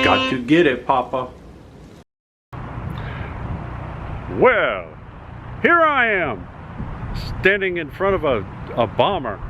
Got to get it, Papa. Well, here I am, standing in front of a bomber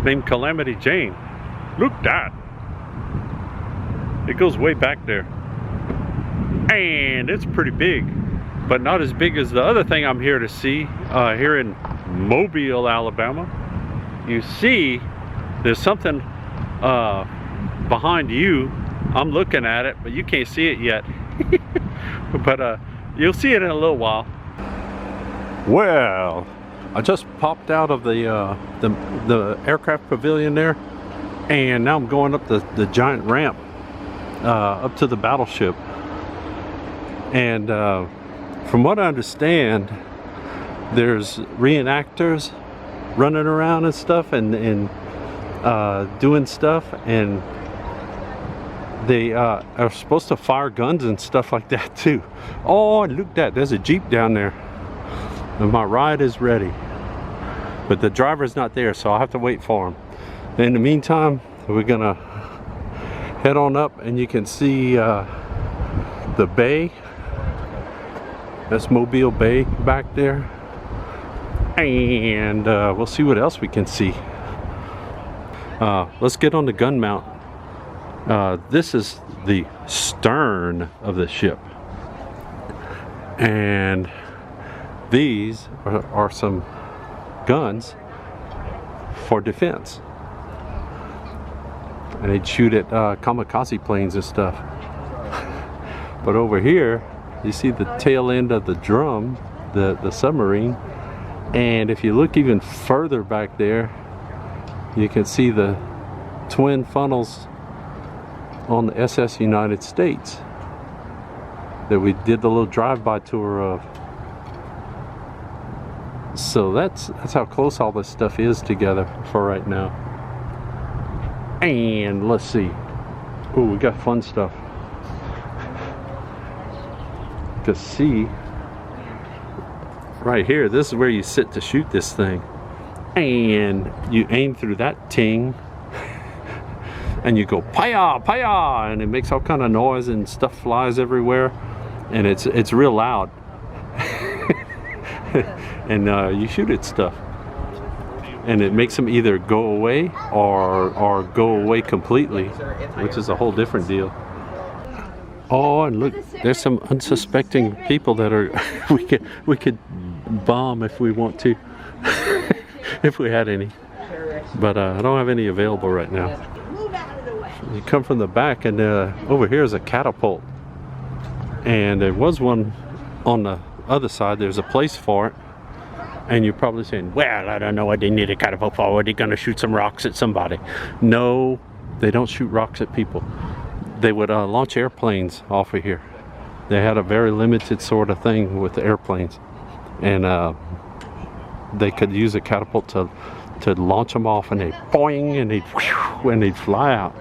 named Calamity Jane. Look that. It goes way back there. And it's pretty big, but not as big as the other thing I'm here to see here in Mobile, Alabama. You see, there's something behind you. I'm looking at it, but you can't see it yet. But you'll see it in a little while. Well, I just popped out of the aircraft pavilion there, and now I'm going up the giant ramp up to the battleship. And from what I understand, there's reenactors running around and stuff, and doing stuff, and they are supposed to fire guns and stuff like that too. Oh, and look that, there's a Jeep down there, and my ride is ready, but the driver's not there, so I'll have to wait for him. In the meantime, we're gonna head on up, and you can see the bay. That's Mobile Bay back there, and we'll see what else we can see. Let's get on the gun mount. This is the stern of the ship, and these are some guns for defense, and they'd shoot at kamikaze planes and stuff. But over here you see the tail end of the drum, the submarine, and if you look even further back there, you can see the twin funnels on the USS United States that we did the little drive-by tour of. So that's how close all this stuff is together for right now. And let's see. Oh, we got fun stuff to see right here. This is where you sit to shoot this thing, and you aim through that ting, and you go paya paya, and it makes all kind of noise, and stuff flies everywhere, and it's real loud. And you shoot at stuff, and it makes them either go away or go away completely, which is a whole different deal. Oh, and look, there's some unsuspecting people that are we could bomb if we want to, if we had any, but I don't have any available right now. You come from the back, and over here is a catapult, and there was one on the other side. There's a place for it, and you're probably saying, well, I don't know what they need a catapult for. Are they gonna shoot some rocks at somebody? No, they don't shoot rocks at people. They would launch airplanes off of here. They had a very limited sort of thing with the airplanes, and they could use a catapult to launch them off, and they'd boing, and they'd fly out.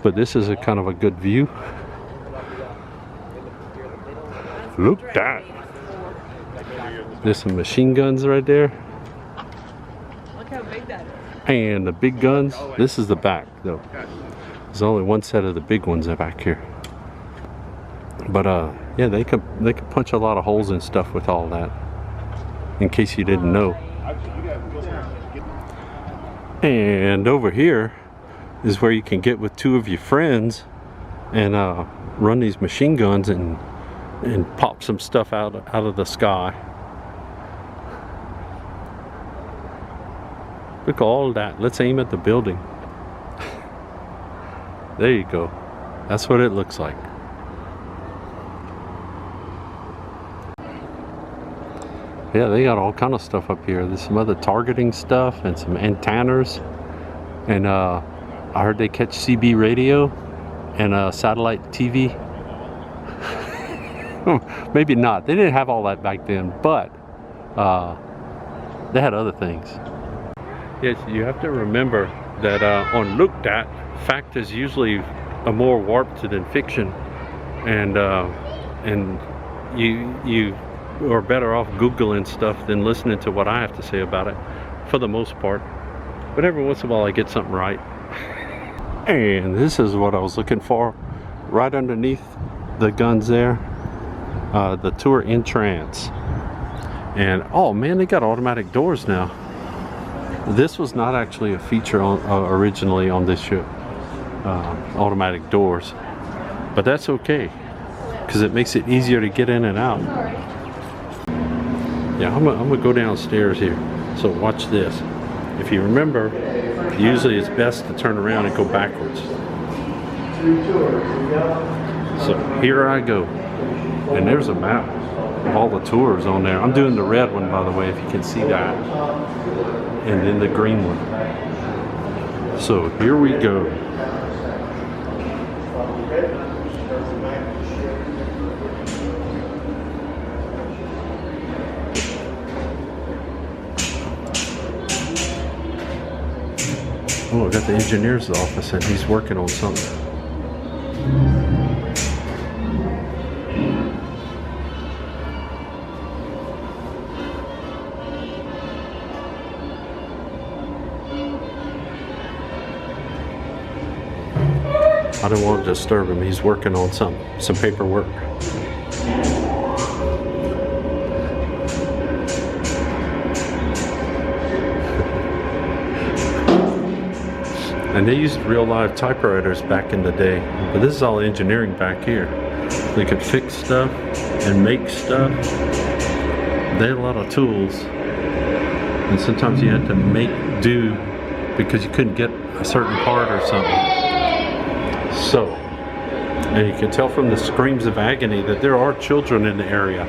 But this is a kind of a good view. Look that. There's some machine guns right there. Look how big that is. And the big guns, this is the back though. There's only one set of the big ones back here. But yeah, they could punch a lot of holes and stuff with all that, in case you didn't know. And over here is where you can get with two of your friends and run these machine guns and pop some stuff out of the sky. Look at all that. Let's aim at the building. There you go. That's what it looks like. Yeah, they got all kind of stuff up here. There's some other targeting stuff and some antennas, and I heard they catch CB radio and satellite TV. Maybe not. They didn't have all that back then, but they had other things. Yes, you have to remember that on Look Dat, fact is usually more warped than fiction, and and you are better off Googling stuff than listening to what I have to say about it, for the most part. But every once in a while I get something right. And this is what I was looking for, right underneath the guns there, the tour entrance. And oh man, they got automatic doors now. This was not actually a feature on, originally on this ship, automatic doors, but that's okay because it makes it easier to get in and out. Yeah, I'm gonna go downstairs here, so watch this. If you remember, usually it's best to turn around and go backwards. So here I go, and there's a map of all the tours on there. I'm doing the red one, by the way, if you can see that, and then the green one. So here we go. Oh, I got the engineer's office and he's working on something. I don't want to disturb him. He's working on some paperwork. And they used real live typewriters back in the day, but this is all engineering back here. They could fix stuff and make stuff. They had a lot of tools, and sometimes you had to make do because you couldn't get a certain part or something. So, and you can tell from the screams of agony that there are children in the area.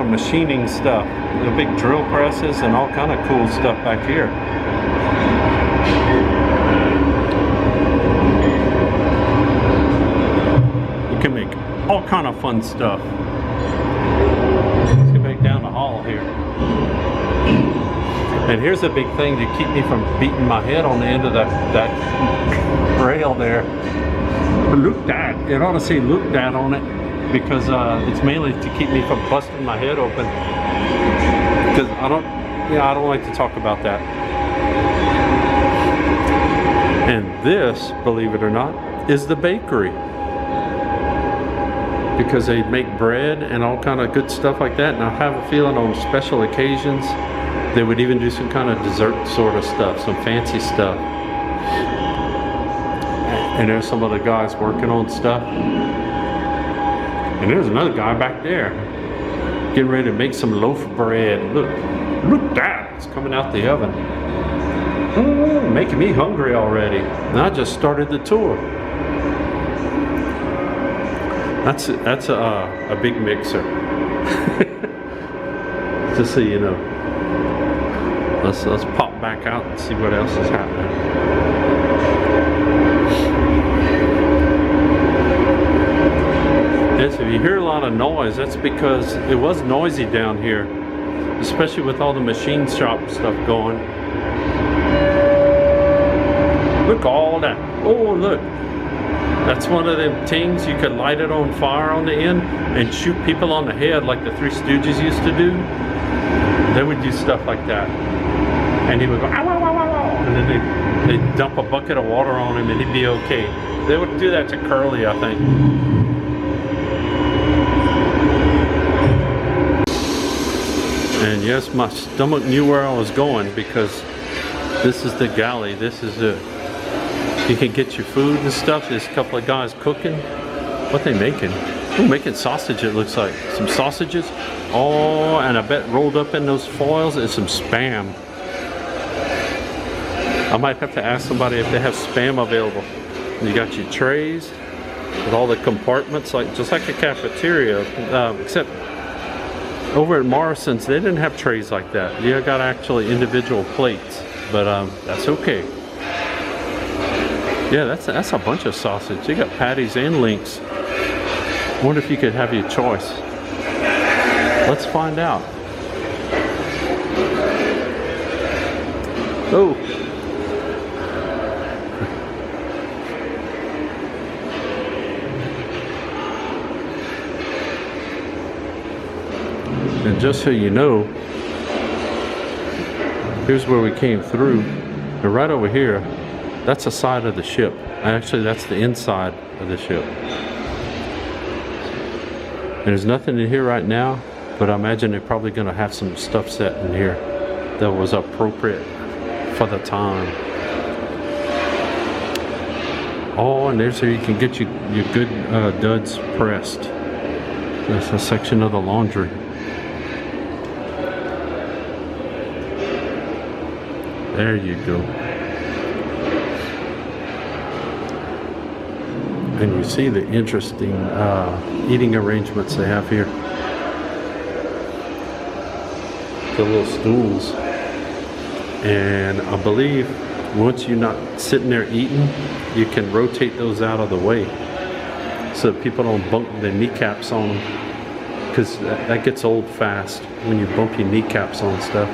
Machining stuff, the big drill presses and all kind of cool stuff back here. You can make all kind of fun stuff. Let's get back down the hall here. And here's a big thing to keep me from beating my head on the end of that rail there. Look Dat. It ought to say Look Dat on it, because it's mainly to keep me from busting my head open, because I don't like to talk about that. And this, believe it or not, is the bakery, because they make bread and all kind of good stuff like that. And I have a feeling on special occasions they would even do some kind of dessert sort of stuff, some fancy stuff. And there's some of the guys working on stuff. And there's another guy back there getting ready to make some loaf bread. Look that, it's coming out the oven. Making me hungry already. And I just started the tour. That's a big mixer. Just so you know. Let's pop back out and see what else is happening. Yes, if you hear a lot of noise, that's because it was noisy down here, especially with all the machine shop stuff going. Look, all that. Oh, look. That's one of them things you could light it on fire on the end and shoot people on the head like the Three Stooges used to do. They would do stuff like that. And he would go, ow, ow, ow, ow, ow. And then they'd dump a bucket of water on him and he'd be okay. They would do that to Curly, I think. And yes, my stomach knew where I was going, because this is the galley. This is it. You can get your food and stuff. There's a couple of guys cooking. What they making? Oh, making sausage, it looks like. Some sausages. Oh, and I bet rolled up in those foils is some Spam. I might have to ask somebody if they have Spam available. You got your trays with all the compartments, just like a cafeteria, except over at Morrison's, they didn't have trays like that. You got actually individual plates, but that's okay. Yeah, that's a bunch of sausage. You got patties and links. I wonder if you could have your choice. Let's find out. Oh. And just so you know, here's where we came through. And right over here, that's the side of the ship. Actually, that's the inside of the ship. And there's nothing in here right now, but I imagine they're probably going to have some stuff set in here that was appropriate for the time. Oh, and there's where you can get your good duds pressed. That's a section of the laundry. There you go. And you see the interesting eating arrangements they have here. The little stools. And I believe once you're not sitting there eating, you can rotate those out of the way so that people don't bump their kneecaps on them, because that gets old fast when you bump your kneecaps on stuff.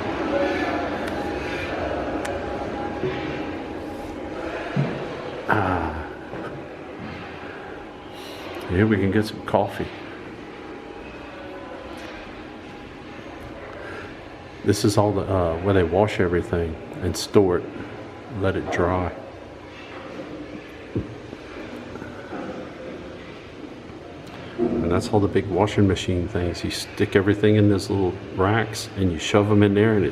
Here we can get some coffee. This is all the where they wash everything and store it, let it dry. And that's all the big washing machine things. You stick everything in these little racks and you shove them in there, and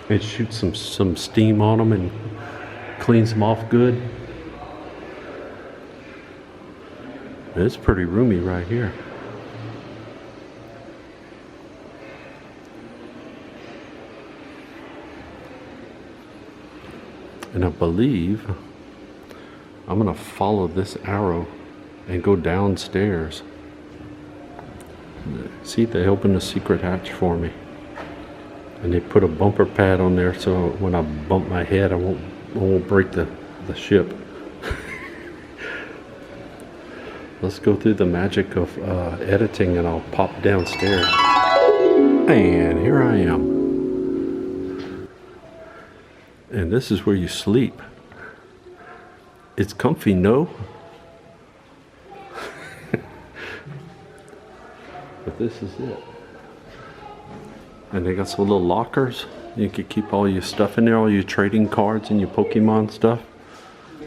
it shoots some steam on them and cleans them off good. It's pretty roomy right here. And I believe I'm gonna follow this arrow and go downstairs. See, they opened a secret hatch for me. And they put a bumper pad on there so when I bump my head, I won't break the ship. Let's go through the magic of editing, and I'll pop downstairs. And here I am. And this is where you sleep. It's comfy, no? But this is it. And they got some little lockers. You can keep all your stuff in there, all your trading cards and your Pokemon stuff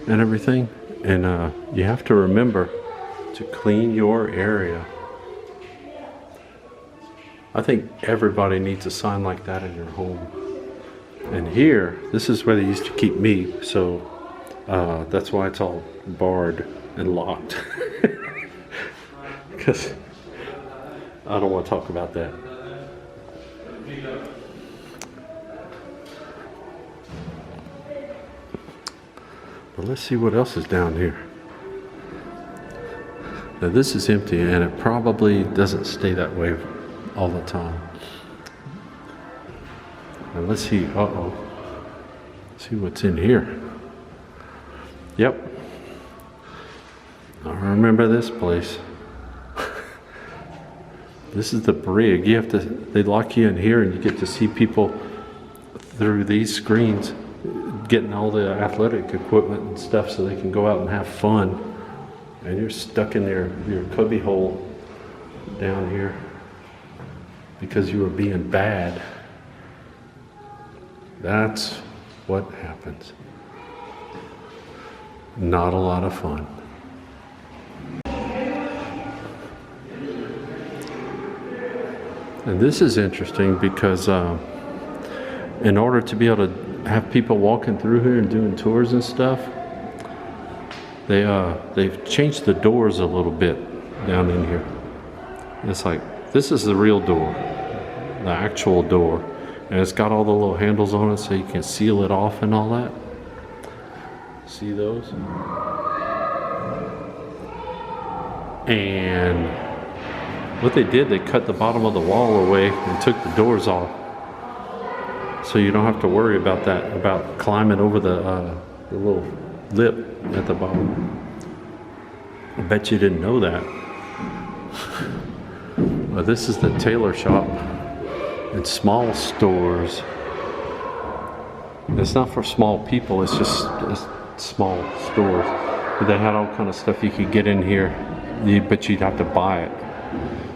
and everything. And you have to remember to clean your area. I think everybody needs a sign like that in your home. And here, this is where they used to keep me, so that's why it's all barred and locked. Because I don't want to talk about that. But let's see what else is down here. Now this is empty, and it probably doesn't stay that way all the time. And let's see, see what's in here. Yep. I remember this place. This is the brig. They lock you in here, and you get to see people through these screens getting all the athletic equipment and stuff so they can go out and have fun. And you're stuck in your cubby hole down here because you were being bad. That's what happens. Not a lot of fun. And this is interesting because in order to be able to have people walking through here and doing tours and stuff, they've changed the doors a little bit down in here. It's like, this is the real door, the actual door, and it's got all the little handles on it so you can seal it off and all that. See those? And what they did, they cut the bottom of the wall away and took the doors off, so you don't have to worry about that, about climbing over the little lip at the bottom. I bet you didn't know that. This is the tailor shop. It's small stores. It's not for small people, it's just small stores. But they had all kind of stuff you could get in here, but you'd have to buy it.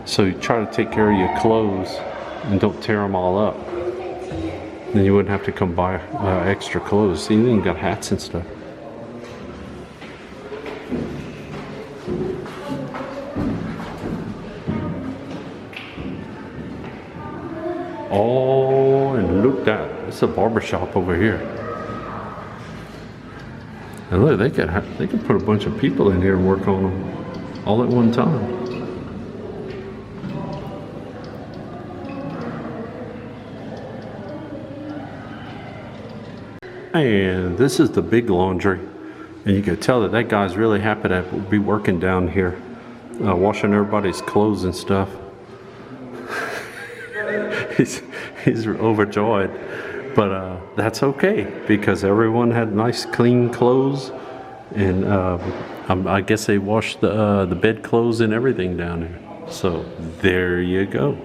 So you try to take care of your clothes and don't tear them all up. Then you wouldn't have to come buy extra clothes. See, you even got hats and stuff. Oh, and look that. It's a barber shop over here. And look, they could put a bunch of people in here and work on them all at one time. And this is the big laundry. And you can tell that that guy's really happy to be working down here, washing everybody's clothes and stuff. he's overjoyed, but that's okay because everyone had nice clean clothes, and I guess they washed the bed clothes and everything down there. So there you go.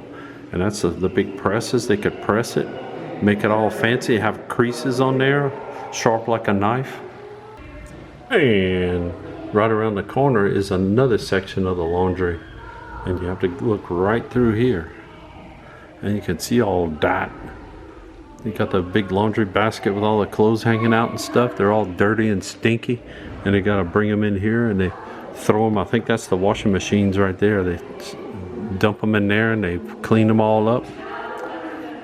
And that's the big presses. They could press it, make it all fancy, have creases on there, sharp like a knife. And right around the corner is another section of the laundry, and you have to look right through here. And you can see all that. You got the big laundry basket with all the clothes hanging out and stuff. They're all dirty and stinky. And they got to bring them in here and they throw them. I think that's the washing machines right there. They dump them in there and they clean them all up.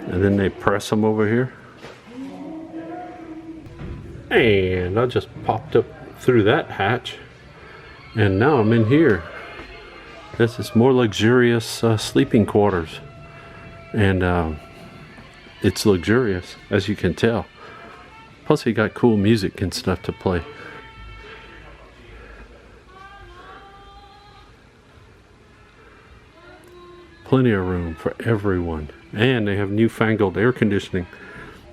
And then they press them over here. And I just popped up through that hatch. And now I'm in here. This is more luxurious sleeping quarters. And it's luxurious, as you can tell. Plus, he got cool music and stuff to play. Plenty of room for everyone. And they have newfangled air conditioning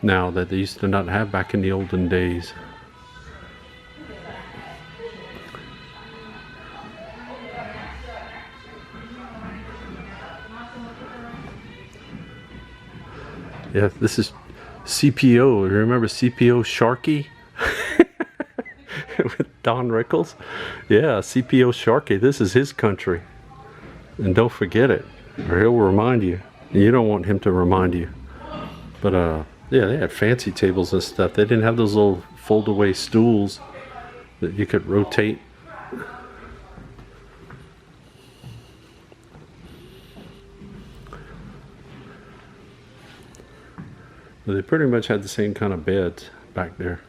now that they used to not have back in the olden days. Yeah, this is CPO. You remember CPO Sharky? With Don Rickles? Yeah, CPO Sharky. This is his country. And don't forget it, or he'll remind you. You don't want him to remind you. But, yeah, they had fancy tables and stuff. They didn't have those little fold-away stools that you could rotate. But they pretty much had the same kind of beds back there.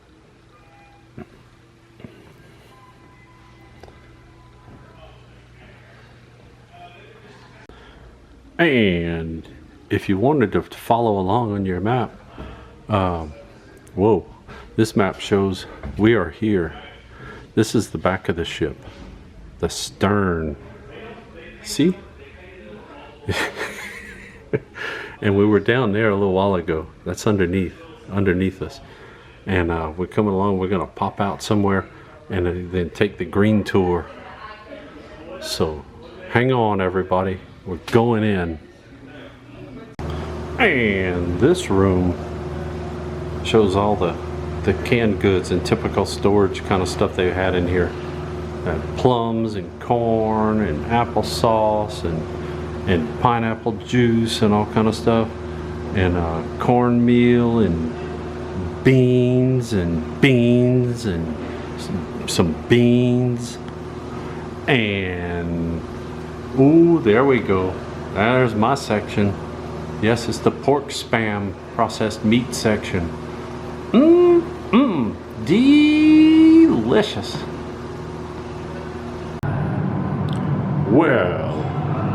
And if you wanted to follow along on your map, whoa, this map shows we are here. This is the back of the ship, the stern. See? And we were down there a little while ago. That's underneath us. And we're coming along. We're gonna pop out somewhere and then take the green tour. So hang on, everybody. We're going in. And this room shows all the canned goods and typical storage kind of stuff they had in here. Plums and corn and applesauce and pineapple juice and all kind of stuff, and cornmeal and beans and some beans, and ooh, there we go. There's my section. Yes, it's the pork spam processed meat section. Delicious. Well,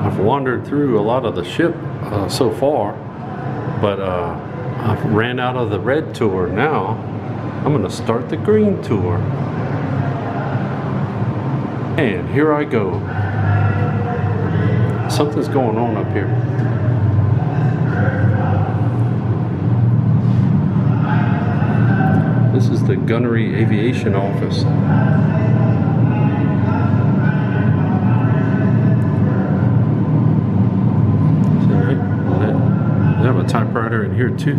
I've wandered through a lot of the ship so far, but I've ran out of the red tour. Now I'm gonna start the green tour. And here I go. Something's going on up here. This is the Gunnery Aviation Office. typewriter in here too.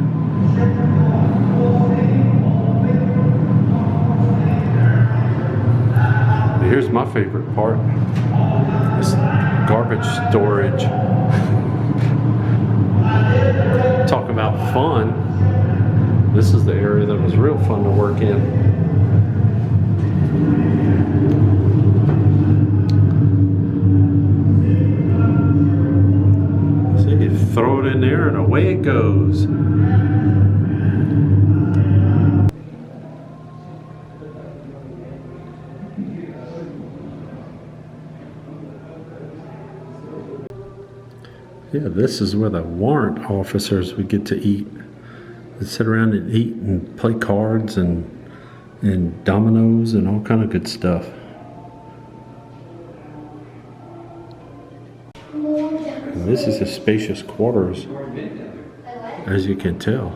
Here's my favorite part. This garbage storage. Talk about fun. This is the area that was real fun to work in. So you throw it in there and away it goes. Yeah, this is where the warrant officers would get to eat. They'd sit around and eat and play cards and dominoes and all kind of good stuff. And this is a spacious quarters, as you can tell.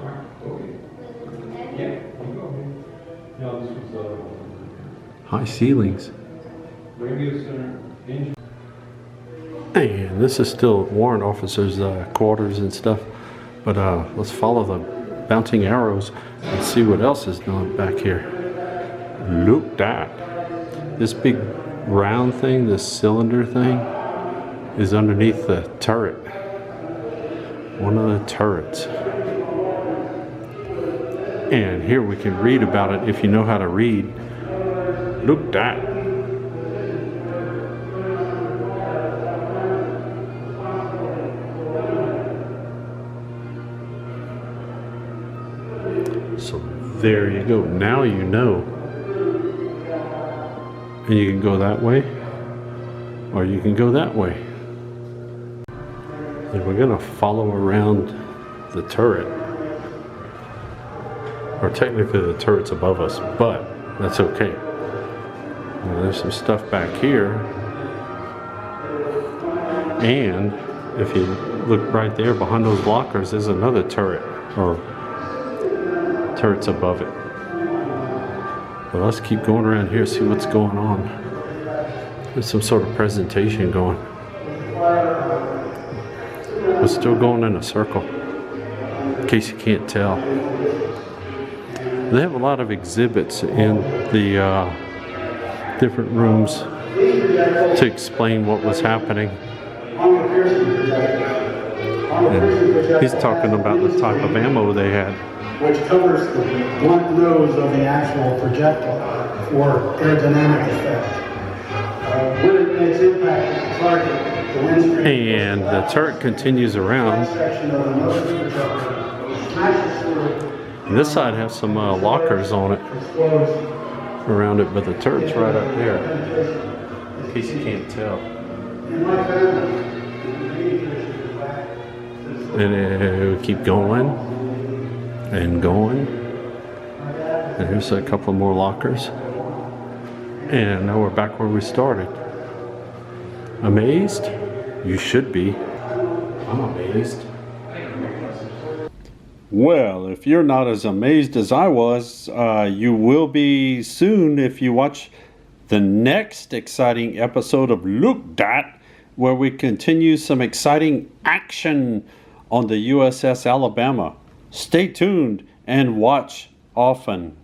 High ceilings. And this is still warrant officers' quarters and stuff. But let's follow the bouncing arrows and see what else is going back here. Look that. This big round thing, this cylinder thing, is underneath the turret. One of the turrets. And here we can read about it if you know how to read. Look that. So there you go. Now you know. And you can go that way, or you can go that way. And we're going to follow around the turret. Or technically the turret's above us, but that's okay. Now, there's some stuff back here. And if you look right there behind those lockers, there's another turret, or turrets above it. But let's keep going around here, see what's going on. There's some sort of presentation going. We're still going in a circle, in case you can't tell. They have a lot of exhibits in the different rooms to explain what was happening. And he's talking about the type of ammo they had, which covers the blunt nose of the actual projectile for aerodynamic effect. When it makes impact with the target, the windscreen... And the turret continues around. And this side has some lockers on it, around it, but the turret's right up there, in case you can't tell. And it would keep going and going. And here's a couple more lockers. And now we're back where we started. Amazed? You should be. I'm amazed. Well, if you're not as amazed as I was, you will be soon if you watch the next exciting episode of Look Dat, where we continue some exciting action on the USS Alabama. Stay tuned and watch often.